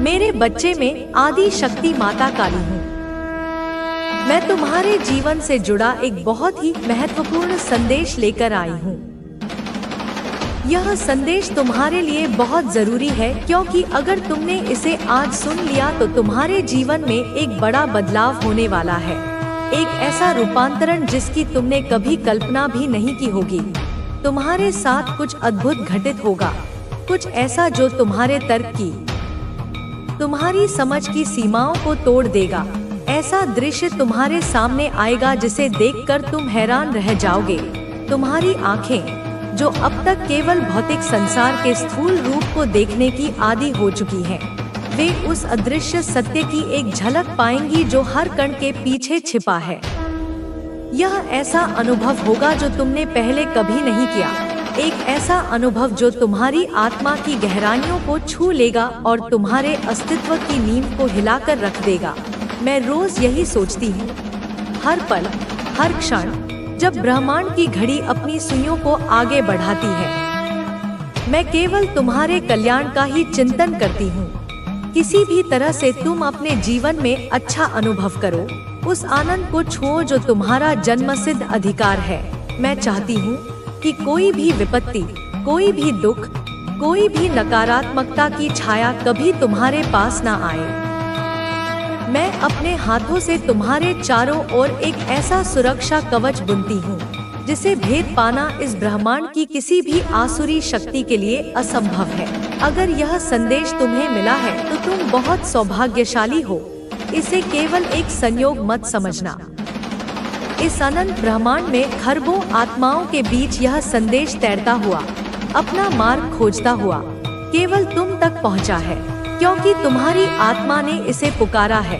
मेरे बच्चे में आदि शक्ति माता काली हूँ। मैं तुम्हारे जीवन से जुड़ा एक बहुत ही महत्वपूर्ण संदेश लेकर आई हूँ। यह संदेश तुम्हारे लिए बहुत जरूरी है, क्योंकि अगर तुमने इसे आज सुन लिया तो तुम्हारे जीवन में एक बड़ा बदलाव होने वाला है। एक ऐसा रूपांतरण जिसकी तुमने कभी कल्पना भी नहीं की होगी। तुम्हारे साथ कुछ अद्भुत घटित होगा, कुछ ऐसा जो तुम्हारे तर्क की, तुम्हारी समझ की सीमाओं को तोड़ देगा। ऐसा दृश्य तुम्हारे सामने आएगा जिसे देखकर तुम हैरान रह जाओगे। तुम्हारी आंखें, जो अब तक केवल भौतिक संसार के स्थूल रूप को देखने की आदी हो चुकी हैं, वे उस अदृश्य सत्य की एक झलक पाएंगी जो हर कण के पीछे छिपा है। यह ऐसा अनुभव होगा जो तुमने पहले कभी नहीं किया, एक ऐसा अनुभव जो तुम्हारी आत्मा की गहराइयों को छू लेगा और तुम्हारे अस्तित्व की नींव को हिलाकर रख देगा। मैं रोज यही सोचती हूँ, हर पल, हर क्षण, जब ब्रह्मांड की घड़ी अपनी सुइयों को आगे बढ़ाती है, मैं केवल तुम्हारे कल्याण का ही चिंतन करती हूँ। किसी भी तरह से तुम अपने जीवन में अच्छा अनुभव करो, उस आनंद को छुओ जो तुम्हारा जन्मसिद्ध अधिकार है। मैं चाहती हूँ कि कोई भी विपत्ति, कोई भी दुख, कोई भी नकारात्मकता की छाया कभी तुम्हारे पास ना आए। मैं अपने हाथों से तुम्हारे चारों ओर एक ऐसा सुरक्षा कवच बुनती हूँ जिसे भेद पाना इस ब्रह्मांड की किसी भी आसुरी शक्ति के लिए असंभव है। अगर यह संदेश तुम्हें मिला है तो तुम बहुत सौभाग्यशाली हो। इसे केवल एक संयोग मत समझना। इस अनंत ब्रह्मांड में खरबों आत्माओं के बीच यह संदेश तैरता हुआ, अपना मार्ग खोजता हुआ, केवल तुम तक पहुँचा है, क्योंकि तुम्हारी आत्मा ने इसे पुकारा है।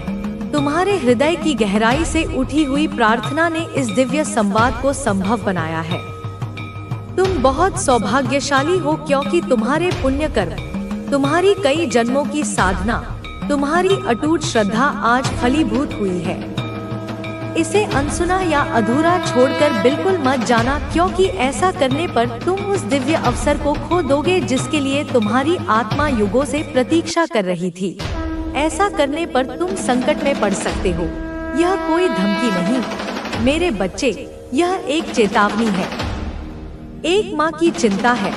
तुम्हारे हृदय की गहराई से उठी हुई प्रार्थना ने इस दिव्य संवाद को संभव बनाया है। तुम बहुत सौभाग्यशाली हो, क्योंकि तुम्हारे पुण्य कर्म, तुम्हारी कई जन्मों की साधना, तुम्हारी अटूट श्रद्धा आज फलीभूत हुई है। इसे अनसुना या अधूरा छोड़कर बिल्कुल मत जाना, क्योंकि ऐसा करने पर तुम उस दिव्य अवसर को खो दोगे जिसके लिए तुम्हारी आत्मा युगों से प्रतीक्षा कर रही थी। ऐसा करने पर तुम संकट में पड़ सकते हो। यह कोई धमकी नहीं, मेरे बच्चे, यह एक चेतावनी है, एक माँ की चिंता है,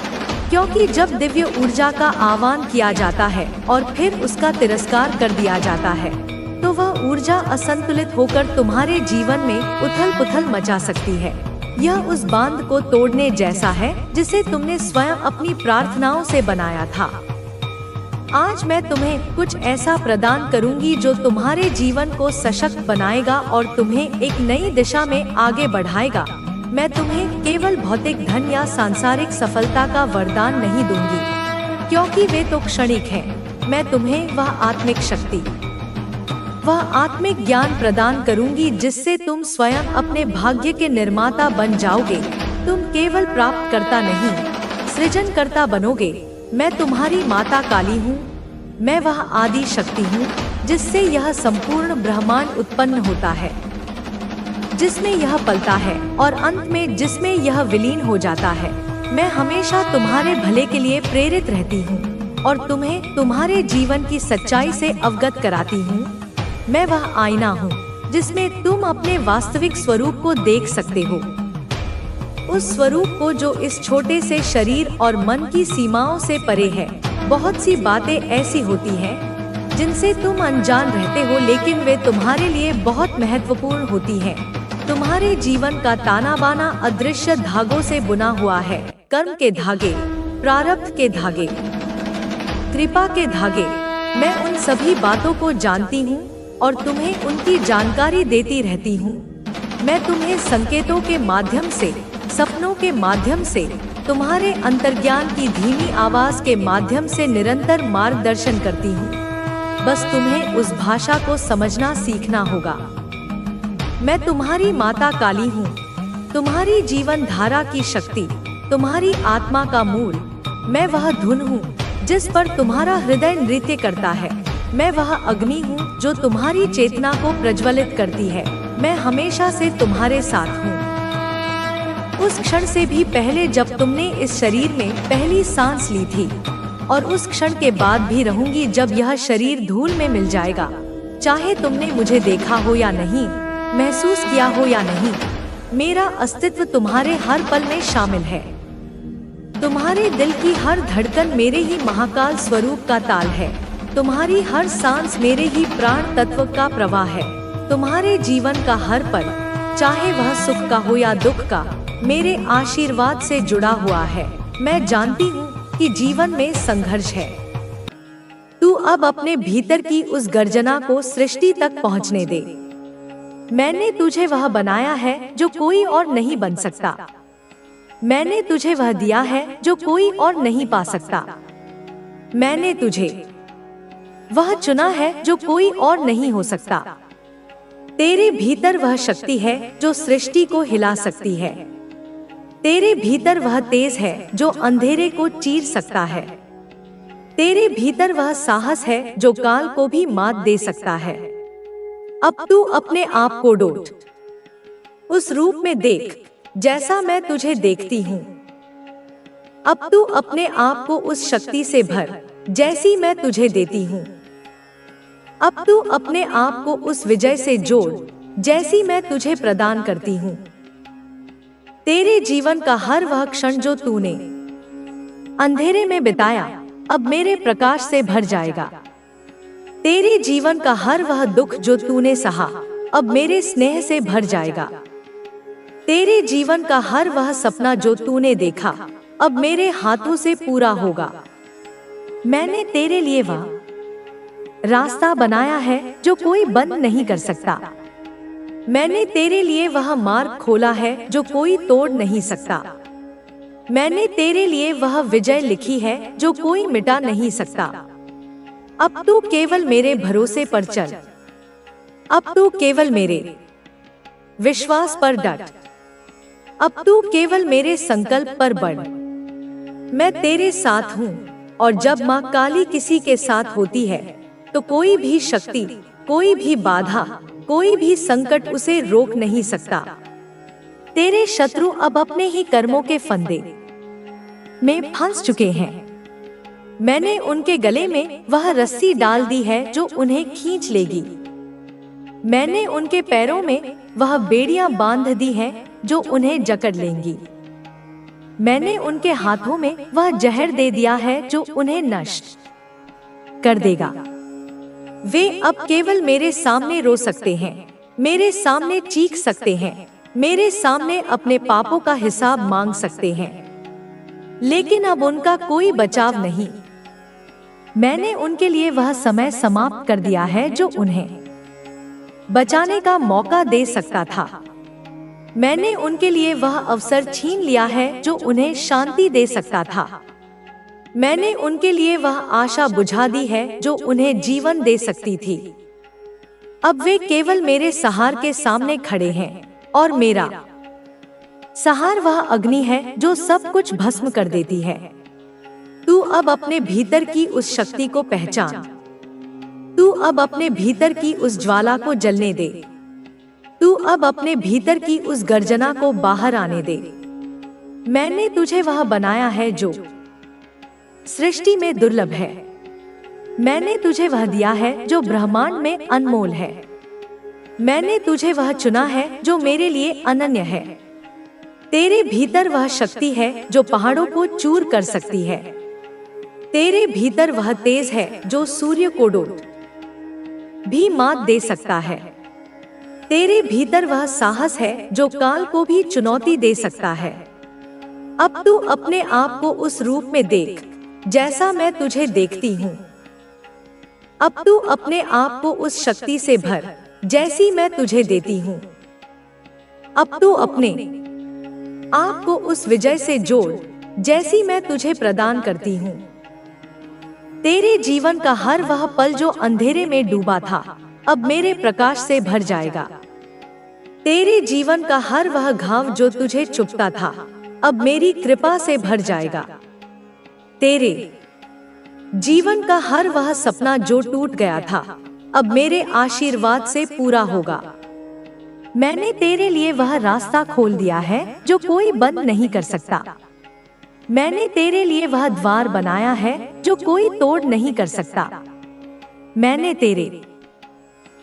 क्योंकि जब दिव्य ऊर्जा का आह्वान किया जाता है और फिर उसका तिरस्कार कर दिया जाता है तो वह ऊर्जा असंतुलित होकर तुम्हारे जीवन में उथल-पुथल मचा सकती है। यह उस बांध को तोड़ने जैसा है जिसे तुमने स्वयं अपनी प्रार्थनाओं से बनाया था। आज मैं तुम्हें कुछ ऐसा प्रदान करूंगी जो तुम्हारे जीवन को सशक्त बनाएगा और तुम्हें एक नई दिशा में आगे बढ़ाएगा। मैं तुम्हें केवल भौतिक धन या सांसारिक सफलता का वरदान नहीं दूंगी, क्योंकि वे तो क्षणिक हैं। मैं तुम्हें वह आत्मिक शक्ति, वह आत्मिक ज्ञान प्रदान करूंगी जिससे तुम स्वयं अपने भाग्य के निर्माता बन जाओगे। तुम केवल प्राप्त करता नहीं, सृजन करता बनोगे। मैं तुम्हारी माता काली हूँ। मैं वह आदि शक्ति हूँ जिससे यह संपूर्ण ब्रह्मांड उत्पन्न होता है, जिसमें यह पलता है और अंत में जिसमें यह विलीन हो जाता है। मैं हमेशा तुम्हारे भले के लिए प्रेरित रहती हूँ और तुम्हें तुम्हारे जीवन की सच्चाई से अवगत कराती हूँ। मैं वह आईना हूँ जिसमें तुम अपने वास्तविक स्वरूप को देख सकते हो, उस स्वरूप को जो इस छोटे से शरीर और मन की सीमाओं से परे है। बहुत सी बातें ऐसी होती हैं जिनसे तुम अनजान रहते हो, लेकिन वे तुम्हारे लिए बहुत महत्वपूर्ण होती हैं। तुम्हारे जीवन का ताना बाना अदृश्य धागों से बुना हुआ है, कर्म के धागे, प्रारब्ध के धागे, कृपा के धागे। मैं उन सभी बातों को जानती हूँ और तुम्हें उनकी जानकारी देती रहती हूँ। मैं तुम्हें संकेतों के माध्यम से, सपनों के माध्यम से, तुम्हारे अंतर्ज्ञान की धीमी आवाज के माध्यम से निरंतर मार्गदर्शन करती हूँ। बस तुम्हें उस भाषा को समझना सीखना होगा। मैं तुम्हारी माता काली हूँ, तुम्हारी जीवन धारा की शक्ति, तुम्हारी आत्मा का मूल। मैं वह धुन हूँ जिस पर तुम्हारा हृदय नृत्य करता है। मैं वह अग्नि हूँ जो तुम्हारी चेतना को प्रज्वलित करती है। मैं हमेशा से तुम्हारे साथ हूँ, उस क्षण से भी पहले जब तुमने इस शरीर में पहली सांस ली थी। और उस क्षण के बाद भी रहूंगी जब यह शरीर धूल में मिल जाएगा। चाहे तुमने मुझे देखा हो या नहीं, महसूस किया हो या नहीं, मेरा अस्तित्व तुम्हारे हर पल में शामिल है। तुम्हारे दिल की हर धड़कन मेरे ही महाकाल स्वरूप का ताल है। तुम्हारी हर सांस मेरे ही प्राण तत्व का प्रवाह है। तुम्हारे जीवन का हर पल, चाहे वह सुख का हो या दुख का, मेरे आशीर्वाद से जुड़ा हुआ है। मैं जानती हूँ कि जीवन में संघर्ष है। तू अब अपने भीतर की उस गर्जना को सृष्टि तक पहुँचने दे। मैंने तुझे वह बनाया है जो कोई और नहीं बन सकता। मैंने तुझे वह दिया है जो कोई और नहीं पा सकता। मैंने तुझे वह चुना है जो कोई और नहीं हो सकता। तेरे भीतर वह शक्ति है जो सृष्टि को हिला सकती है। तेरे भीतर वह तेज है जो अंधेरे को चीर सकता है। तेरे भीतर वह साहस है जो काल को भी मात दे सकता है। अब तू अपने आप को डोट उस रूप में देख जैसा मैं तुझे देखती हूँ। अब तू अपने आप को उस शक्ति से भर जैसी मैं तुझे देती हूँ। अब तू अपने आप को उस विजय से जोड़ जैसी मैं तुझे प्रदान करती हूँ। तेरे जीवन का हर वह क्षण जो तूने अंधेरे में बिताया अब मेरे प्रकाश से भर जाएगा। तेरे जीवन का हर वह दुख जो तूने सहा अब मेरे स्नेह से भर जाएगा। तेरे जीवन का हर वह सपना जो तूने देखा अब मेरे हाथों से पूरा होगा। मैंने तेरे लिए वह रास्ता बनाया है जो कोई बंद नहीं कर सकता। मैंने तेरे लिए वह मार्ग खोला है जो कोई तोड़ नहीं सकता। मैंने तेरे लिए वह विजय लिखी है जो कोई मिटा नहीं सकता। अब तू केवल मेरे भरोसे पर चल। अब तू केवल मेरे विश्वास पर डट। अब तू केवल मेरे संकल्प पर बढ़। मैं तेरे साथ हूँ और जब माँ काली किसी के साथ होती है तो कोई भी शक्ति, कोई भी बाधा, कोई भी संकट उसे रोक नहीं सकता। तेरे शत्रु अब अपने ही कर्मों के फंदे में फंस चुके हैं। मैंने उनके गले में वह रस्सी डाल दी है जो उन्हें खींच लेगी। मैंने उनके पैरों में वह बेड़ियां बांध दी हैं जो उन्हें जकड़ लेंगी। मैंने उनके हाथों में वह जहर दे दिया है जो उन्हें नष्ट कर देगा। वे अब केवल मेरे सामने रो सकते हैं, मेरे सामने चीख सकते हैं, मेरे सामने अपने पापों का हिसाब मांग सकते हैं, लेकिन अब उनका कोई बचाव नहीं। मैंने उनके लिए वह समय समाप्त कर दिया है जो उन्हें बचाने का मौका दे सकता था। मैंने उनके लिए वह अवसर छीन लिया है जो उन्हें शांति दे सकता था। मैंने उनके लिए वह आशा बुझा दी है जो उन्हें जीवन दे सकती थी। अब वे केवल मेरे सहार के सामने खड़े हैं और मेरा सहार वह अग्नि है जो सब कुछ भस्म कर देती है। तू अब अपने भीतर की उस शक्ति को पहचान। तू अब अपने भीतर की उस ज्वाला को जलने दे। तू अब अपने भीतर की उस गर्जना को बाहर आने दे। मैंने तुझे वह बनाया है जो सृष्टि में दुर्लभ है। मैंने तुझे वह दिया है जो ब्रह्मांड में अनमोल है। मैंने तुझे वह चुना है जो मेरे लिए अनन्य है। तेरे भीतर वह शक्ति है जो पहाड़ों को चूर कर सकती है। तेरे भीतर वह तेज है जो सूर्य को डोट भी मात दे सकता है। तेरे भीतर वह साहस है जो काल को भी चुनौती दे सकता है। अब तू अपने आप को उस रूप में देख जैसा मैं तुझे देखती हूँ। अब तू अपने आप को उस शक्ति से भर जैसी मैं तुझे देती हूँ। अब तू अपने आप को उस विजय से जोड़ जैसी मैं तुझे प्रदान करती हूँ। तेरे जीवन का हर वह पल जो अंधेरे में डूबा था अब मेरे प्रकाश से भर जाएगा। तेरे जीवन का हर वह घाव जो तुझे चुभता था अब मेरी कृपा से भर जाएगा। तेरे जीवन का हर वह सपना जो टूट गया था अब मेरे आशीर्वाद से पूरा होगा। मैंने तेरे लिए वह रास्ता खोल दिया है जो कोई बंद नहीं कर सकता। मैंने तेरे लिए वह द्वार बनाया है जो कोई तोड़ नहीं कर सकता। मैंने तेरे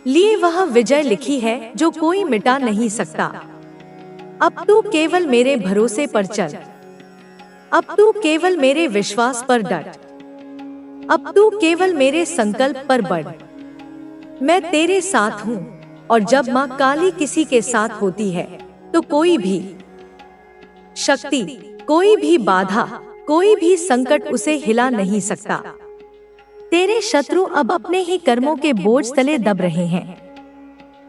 लिए वह विजय लिखी है जो कोई मिटा नहीं सकता। अब तू केवल मेरे भरोसे पर चल, अब तू केवल मेरे विश्वास पर डट, अब तू केवल मेरे संकल्प पर बढ़। मैं तेरे साथ हूँ, और जब माँ काली किसी के साथ होती है तो कोई भी शक्ति, कोई भी बाधा, कोई भी संकट उसे हिला नहीं सकता। तेरे शत्रु अब अपने ही कर्मों के बोझ तले दब रहे हैं।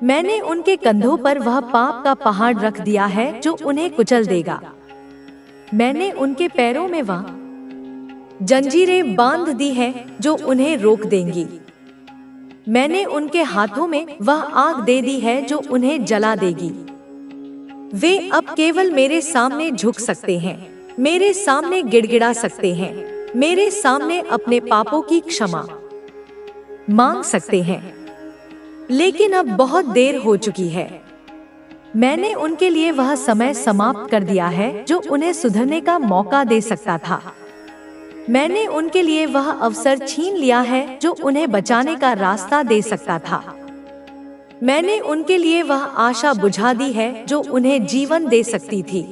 मैंने उनके कंधों पर वह पाप का पहाड़ रख दिया है जो उन्हें कुचल देगा। मैंने उनके पैरों में वह जंजीरें बांध दी हैं जो उन्हें रोक देंगी। मैंने उनके हाथों में वह आग दे दी है जो उन्हें जला देगी। वे अब केवल मेरे सामने झुक सकते हैं, मेरे सामने गिड़गिड़ा सकते हैं, मेरे सामने अपने पापों की क्षमा मांग सकते हैं। लेकिन अब बहुत देर हो चुकी है। मैंने उनके लिए वह समय समाप्त कर दिया है जो उन्हें सुधरने का मौका दे सकता था। मैंने उनके लिए वह अवसर छीन लिया है जो उन्हें बचाने का रास्ता दे सकता था। मैंने उनके लिए वह आशा बुझा दी है जो उन्हें जीवन दे सकती थी।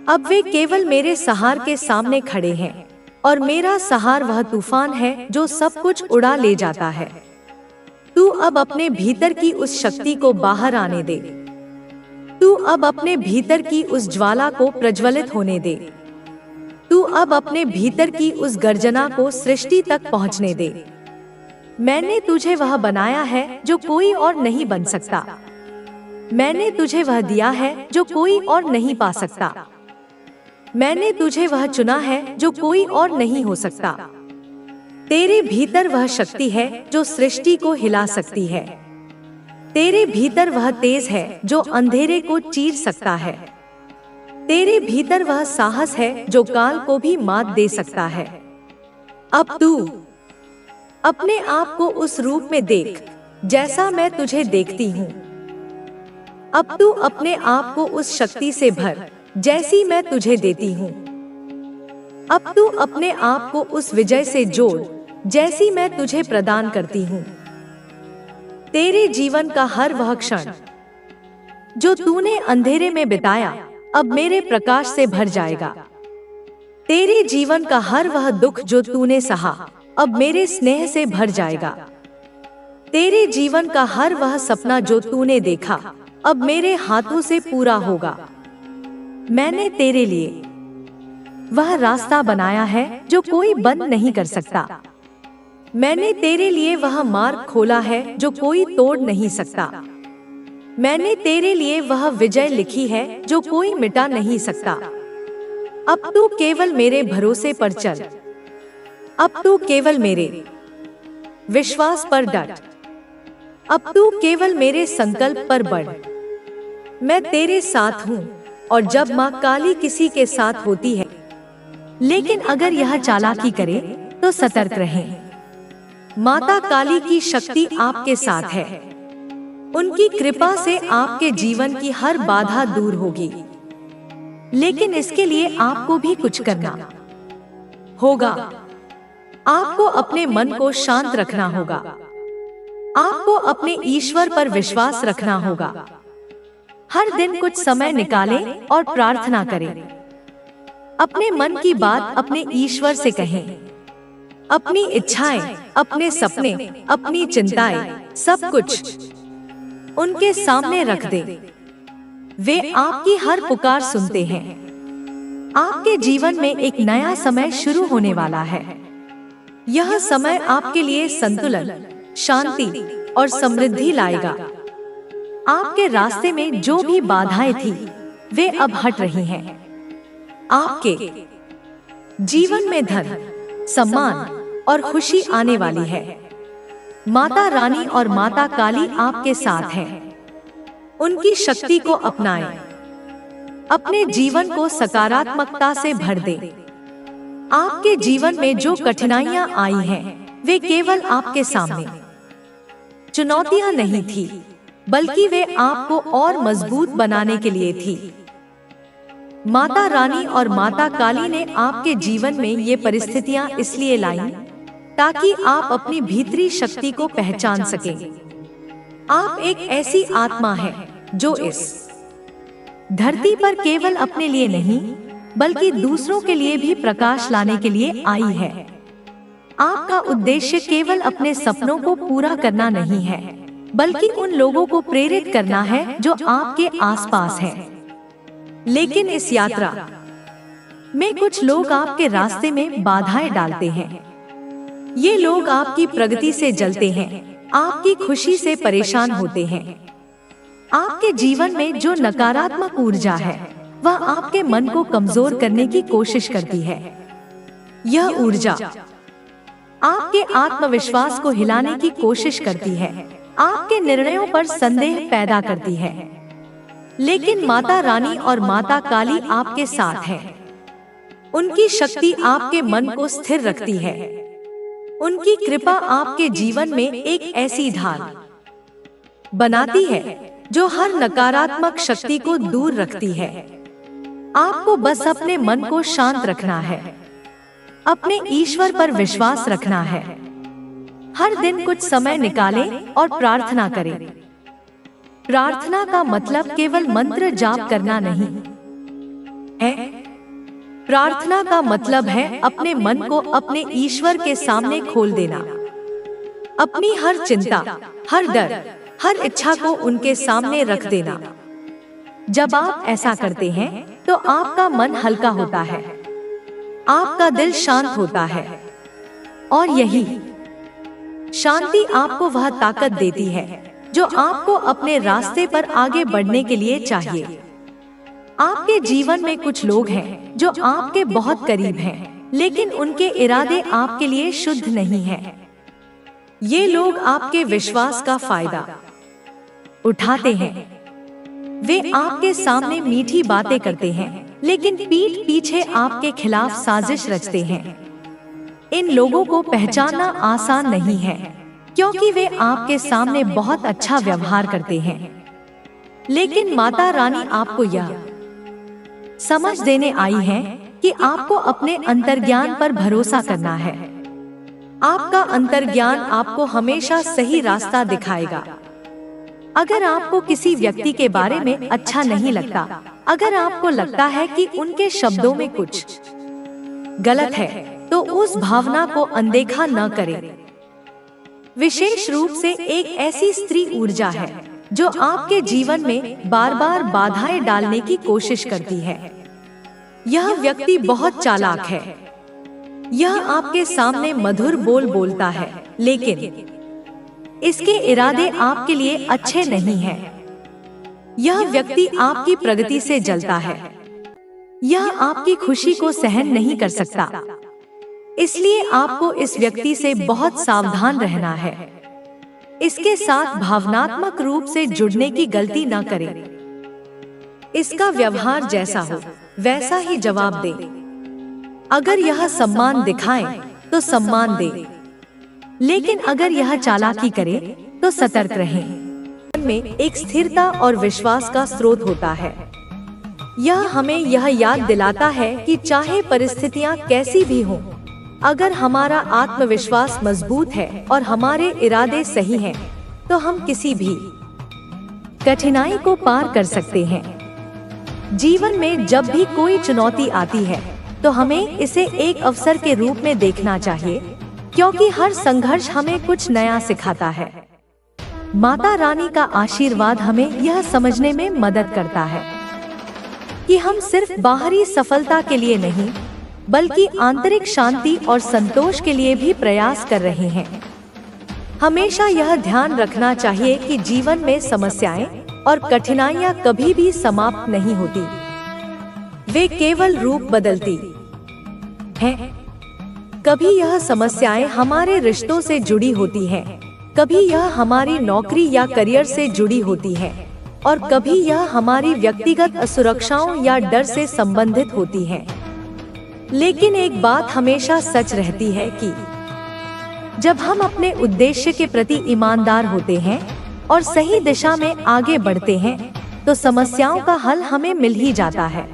अब वे केवल मेरे सहार के सामने खड़े हैं, और मेरा सहार वह तूफान है जो सब कुछ उड़ा ले जाता है। तू अब अपने भीतर की उस शक्ति को बाहर आने दे। तू अब अपने भीतर की उस ज्वाला को प्रज्वलित होने दे। तू अब अपने भीतर की उस गर्जना को सृष्टि तक पहुंचने दे। मैंने तुझे वह बनाया है जो कोई और नहीं बन सकता। मैंने तुझे वह दिया है जो कोई और नहीं पा सकता। मैंने तुझे वह चुना है जो कोई और नहीं हो सकता। तेरे भीतर वह शक्ति है जो सृष्टि को हिला सकती है। तेरे भीतर वह तेज है जो अंधेरे को चीर सकता है। तेरे भीतर वह साहस है जो काल को भी मात दे सकता है। अब तू अपने आप को उस रूप में देख जैसा मैं तुझे देखती हूँ। अब तू अपने आप को उस शक्ति से भर जैसी मैं तुझे देती हूँ। अब तू अपने आप को उस विजय से जोड़ जैसी मैं तुझे प्रदान करती हूँ। तेरे जीवन का हर वह क्षण जो तूने अंधेरे में बिताया अब मेरे प्रकाश से भर जाएगा। तेरे जीवन का हर वह दुख जो तूने सहा अब मेरे स्नेह से भर जाएगा। तेरे जीवन का हर वह सपना जो तूने देखा अब मेरे हाथों से पूरा होगा। मैंने तेरे लिए वह रास्ता बनाया है जो कोई बंद नहीं कर सकता। मैंने तेरे लिए वह मार्ग खोला है जो कोई तोड़ नहीं सकता। मैंने तेरे लिए वह विजय लिखी है जो कोई मिटा नहीं सकता। अब तू केवल मेरे भरोसे पर चल, अब तू केवल मेरे विश्वास पर डट, अब तू केवल मेरे संकल्प पर बढ़। मैं तेरे साथ हूँ, और जब माँ काली किसी के साथ होती है, लेकिन अगर यह चालाकी करे तो सतर्क रहें। माता काली की शक्ति आपके साथ है। उनकी कृपा से आपके जीवन की हर बाधा दूर होगी। लेकिन इसके लिए आपको भी कुछ करना होगा। आपको अपने मन को शांत रखना होगा। आपको अपने ईश्वर पर विश्वास रखना होगा। हर दिन कुछ समय निकालें और प्रार्थना करें। अपने मन की बात अपने ईश्वर से कहें। अपनी इच्छाएं, अपने सपने, अपनी चिंताएं, सब कुछ उनके सामने रख दें। वे आपकी हर पुकार सुनते हैं। आपके जीवन में एक नया समय शुरू होने वाला है। यह समय आपके लिए संतुलन, शांति और समृद्धि लाएगा। आपके रास्ते में जो भी बाधाएं थी, वे अब हट रही हैं। आपके जीवन में धन, सम्मान और खुशी आने वाली है। माता रानी और माता काली आपके साथ हैं। उनकी शक्ति को अपनाएं। अपने जीवन को सकारात्मकता से भर दें। आपके जीवन में जो कठिनाइयां आई हैं, वे केवल आपके सामने चुनौतियां नहीं थी, बल्कि वे आपको और मजबूत बनाने के लिए थी। माता रानी और माता काली ने आपके जीवन में ये परिस्थितियां इसलिए लाई ताकि आप अपनी भीतरी शक्ति को पहचान सकें। आप एक ऐसी आत्मा है जो इस धरती पर केवल अपने लिए नहीं बल्कि दूसरों के लिए भी प्रकाश लाने के लिए आई है। आपका उद्देश्य केवल अपने सपनों को पूरा करना नहीं है बल्कि उन लोगों को प्रेरित करना है जो आपके आसपास हैं। लेकिन इस यात्रा में कुछ लोग आपके रास्ते में बाधाएं डालते हैं। ये लोग आपकी प्रगति से जलते हैं, आपकी खुशी से परेशान होते हैं। आपके जीवन में जो नकारात्मक ऊर्जा है वह आपके मन को कमजोर करने की कोशिश करती है। यह ऊर्जा आपके आत्मविश्वास को हिलाने की कोशिश करती है, आपके निर्णयों पर संदेह पैदा करती है। लेकिन माता रानी और माता काली आपके साथ हैं। उनकी शक्ति आपके मन को स्थिर रखती है। उनकी कृपा आपके जीवन में एक ऐसी ढाल बनाती है जो हर नकारात्मक शक्ति को दूर रखती है। आपको बस अपने मन को शांत रखना है, अपने ईश्वर पर विश्वास रखना है। हर दिन कुछ समय निकालें और प्रार्थना करें। प्रार्थना का मतलब केवल मंत्र जाप करना नहीं है। प्रार्थना का मतलब है अपने मन को अपने ईश्वर के सामने खोल देना, अपनी हर चिंता, हर डर, हर इच्छा को उनके सामने रख देना। जब आप ऐसा करते हैं तो आपका मन हल्का होता है, आपका दिल शांत होता है और यही शांति आपको वह ताकत देती है जो आपको अपने रास्ते पर आगे बढ़ने के लिए चाहिए। आपके जीवन में कुछ लोग हैं जो आपके बहुत करीब हैं, लेकिन उनके इरादे आपके लिए शुद्ध नहीं हैं। ये लोग आपके विश्वास का फायदा उठाते हैं। वे आपके सामने मीठी बातें करते हैं, लेकिन पीठ पीछे आपके खिलाफ साजिश रचते हैं। इन लोगों को पहचानना आसान नहीं है, क्योंकि वे आपके सामने बहुत अच्छा व्यवहार करते हैं। लेकिन माता रानी आपको यह समझ देने आई है कि आपको अपने अंतर्ज्ञान पर भरोसा करना है। आपका अंतर्ज्ञान आपको हमेशा सही रास्ता दिखाएगा। अगर आपको किसी व्यक्ति के बारे में अच्छा नहीं लगता, अगर आपको लगता है कि उनके शब्दों में कुछ गलत है, तो उस भावना को अनदेखा न करें। विशेष रूप से एक ऐसी स्त्री ऊर्जा है जो आपके जीवन में बार बार बाधाएं डालने की कोशिश करती है। यह व्यक्ति बहुत चालाक है। यह आपके सामने मधुर बोल बोलता है, लेकिन इसके इरादे आपके लिए अच्छे नहीं हैं। यह व्यक्ति आपकी प्रगति से जलता है। यह आपकी खुशी को सहन नहीं कर सकता। इसलिए आपको इस व्यक्ति से बहुत सावधान रहना है। इसके साथ भावनात्मक रूप से जुड़ने की गलती न करें। इसका व्यवहार जैसा हो वैसा ही जवाब दे। अगर यह सम्मान दिखाए तो सम्मान दे, लेकिन अगर यह चालाकी करे तो सतर्क रहें। मन में एक स्थिरता और विश्वास का स्रोत होता है। यह हमें यह याद दिलाता है कि चाहे परिस्थितियां कैसी भी हों, अगर हमारा आत्मविश्वास मजबूत है और हमारे इरादे सही हैं, तो हम किसी भी कठिनाई को पार कर सकते हैं। जीवन में जब भी कोई चुनौती आती है तो हमें इसे एक अवसर के रूप में देखना चाहिए, क्योंकि हर संघर्ष हमें कुछ नया सिखाता है। माता रानी का आशीर्वाद हमें यह समझने में मदद करता है कि हम सिर्फ बाहरी सफलता के लिए नहीं बल्कि आंतरिक शांति और संतोष के लिए भी प्रयास कर रहे हैं। हमेशा यह ध्यान रखना चाहिए कि जीवन में समस्याएं और कठिनाइयां कभी भी समाप्त नहीं होती। वे केवल रूप बदलती हैं। कभी यह समस्याएं हमारे रिश्तों से जुड़ी होती हैं, कभी यह हमारी नौकरी या करियर से जुड़ी होती है, और कभी यह हमारी व्यक्तिगत असुरक्षाओं या डर से संबंधित होती है। लेकिन एक बात हमेशा सच रहती है कि जब हम अपने उद्देश्य के प्रति ईमानदार होते हैं और सही दिशा में आगे बढ़ते हैं, तो समस्याओं का हल हमें मिल ही जाता है।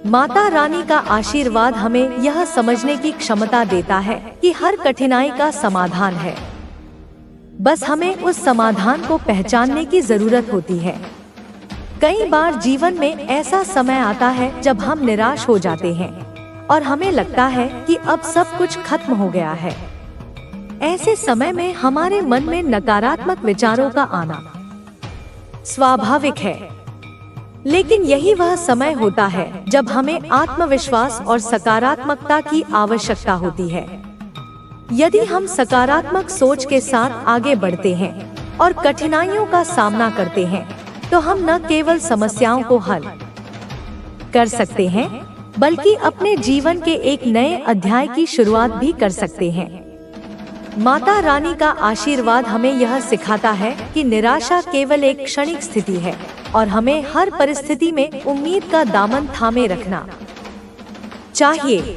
माता रानी का आशीर्वाद हमें यह समझने की क्षमता देता है कि हर कठिनाई का समाधान है। बस हमें उस समाधान को पहचानने की जरूरत होती है। कई बार जीवन में ऐसा समय आता है जब हम निराश हो जाते हैं और हमें लगता है कि अब सब कुछ खत्म हो गया है। ऐसे समय में हमारे मन में नकारात्मक विचारों का आना स्वाभाविक है, लेकिन यही वह समय होता है जब हमें आत्मविश्वास और सकारात्मकता की आवश्यकता होती है। यदि हम सकारात्मक सोच के साथ आगे बढ़ते हैं और कठिनाइयों का सामना करते हैं, तो हम न केवल समस्याओं को हल कर सकते हैं, बल्कि अपने जीवन के एक नए अध्याय की शुरुआत भी कर सकते हैं। माता रानी का आशीर्वाद हमें यह सिखाता है कि निराशा केवल एक क्षणिक स्थिति है और हमें हर परिस्थिति में उम्मीद का दामन थामे रखना चाहिए।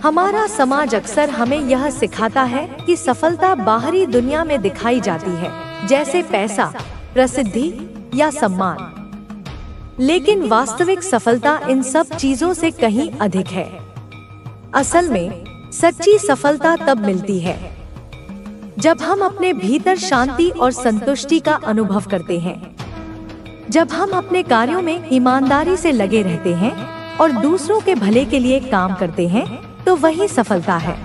हमारा समाज अक्सर हमें यह सिखाता है कि सफलता बाहरी दुनिया में दिखाई जाती है, जैसे पैसा, प्रसिद्धि या सम्मान, लेकिन वास्तविक सफलता इन सब चीजों से कहीं अधिक है। असल में सच्ची सफलता तब मिलती है जब हम अपने भीतर शांति और संतुष्टि का अनुभव करते हैं, जब हम अपने कार्यों में ईमानदारी से लगे रहते हैं और दूसरों के भले के लिए काम करते हैं, तो वही सफलता है।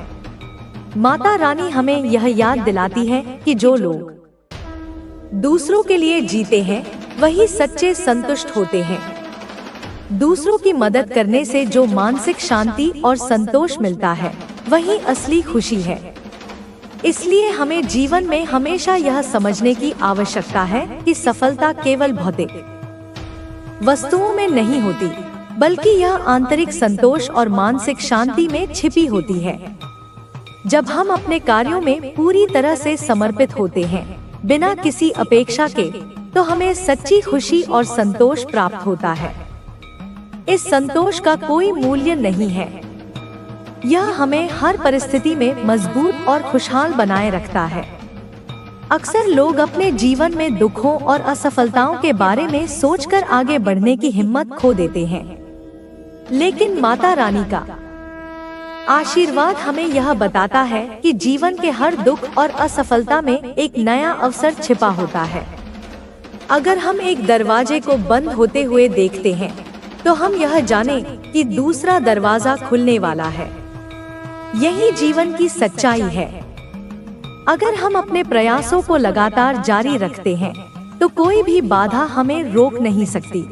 माता रानी हमें यह याद दिलाती है कि जो लोग दूसरों के लिए जीते हैं वही सच्चे संतुष्ट होते हैं। दूसरों की मदद करने से जो मानसिक शांति और संतोष मिलता है, वही असली खुशी है। इसलिए हमें जीवन में हमेशा यह समझने की आवश्यकता है कि सफलता केवल भौतिक वस्तुओं में नहीं होती, बल्कि यह आंतरिक संतोष और मानसिक शांति में छिपी होती है। जब हम अपने कार्यों में पूरी तरह से समर्पित होते हैं, बिना किसी अपेक्षा के, तो हमें सच्ची खुशी और संतोष प्राप्त होता है। इस संतोष का कोई मूल्य नहीं है। यह हमें हर परिस्थिति में मजबूत और खुशहाल बनाए रखता है। अक्सर लोग अपने जीवन में दुखों और असफलताओं के बारे में सोचकर आगे बढ़ने की हिम्मत खो देते हैं, लेकिन माता रानी का आशीर्वाद हमें यह बताता है कि जीवन के हर दुख और असफलता में एक नया अवसर छिपा होता है। अगर हम एक दरवाजे को बंद होते हुए देखते हैं, तो हम यह जाने कि दूसरा दरवाजा खुलने वाला है। यही जीवन की सच्चाई है। अगर हम अपने प्रयासों को लगातार जारी रखते हैं, तो कोई भी बाधा हमें रोक नहीं सकती।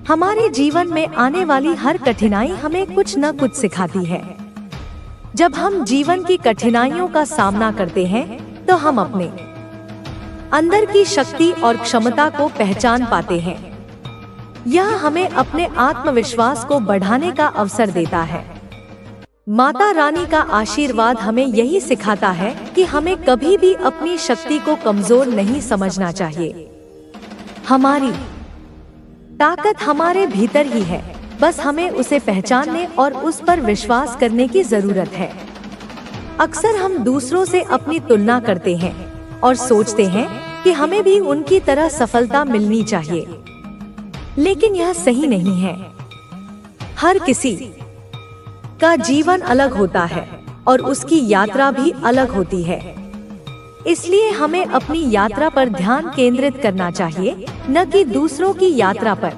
हमारे जीवन में आने वाली हर कठिनाई हमें कुछ न कुछ सिखाती है। जब हम जीवन की कठिनाइयों का सामना करते हैं, तो हम अपने अंदर की शक्ति और क्षमता को पहचान पाते हैं। यह हमें अपने आत्मविश्वास को बढ़ाने का अवसर देता है। माता रानी का आशीर्वाद हमें यही सिखाता है कि हमें कभी भी अपनी शक्ति को कमजोर नहीं समझना चाहिए। हमारी ताकत हमारे भीतर ही है, बस हमें उसे पहचानने और उस पर विश्वास करने की जरूरत है। अक्सर हम दूसरों से अपनी तुलना करते हैं और सोचते हैं कि हमें भी उनकी तरह सफलता मिलनी चाहिए, लेकिन यह सही नहीं है। हर किसी का जीवन अलग होता है और उसकी यात्रा भी अलग होती है। इसलिए हमें अपनी यात्रा पर ध्यान केंद्रित करना चाहिए, न कि दूसरों की यात्रा पर।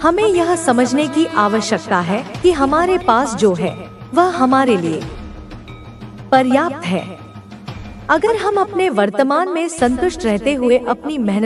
हमें यह समझने की आवश्यकता है कि हमारे पास जो है वह हमारे लिए पर्याप्त है। अगर हम अपने वर्तमान में संतुष्ट रहते हुए अपनी मेहनत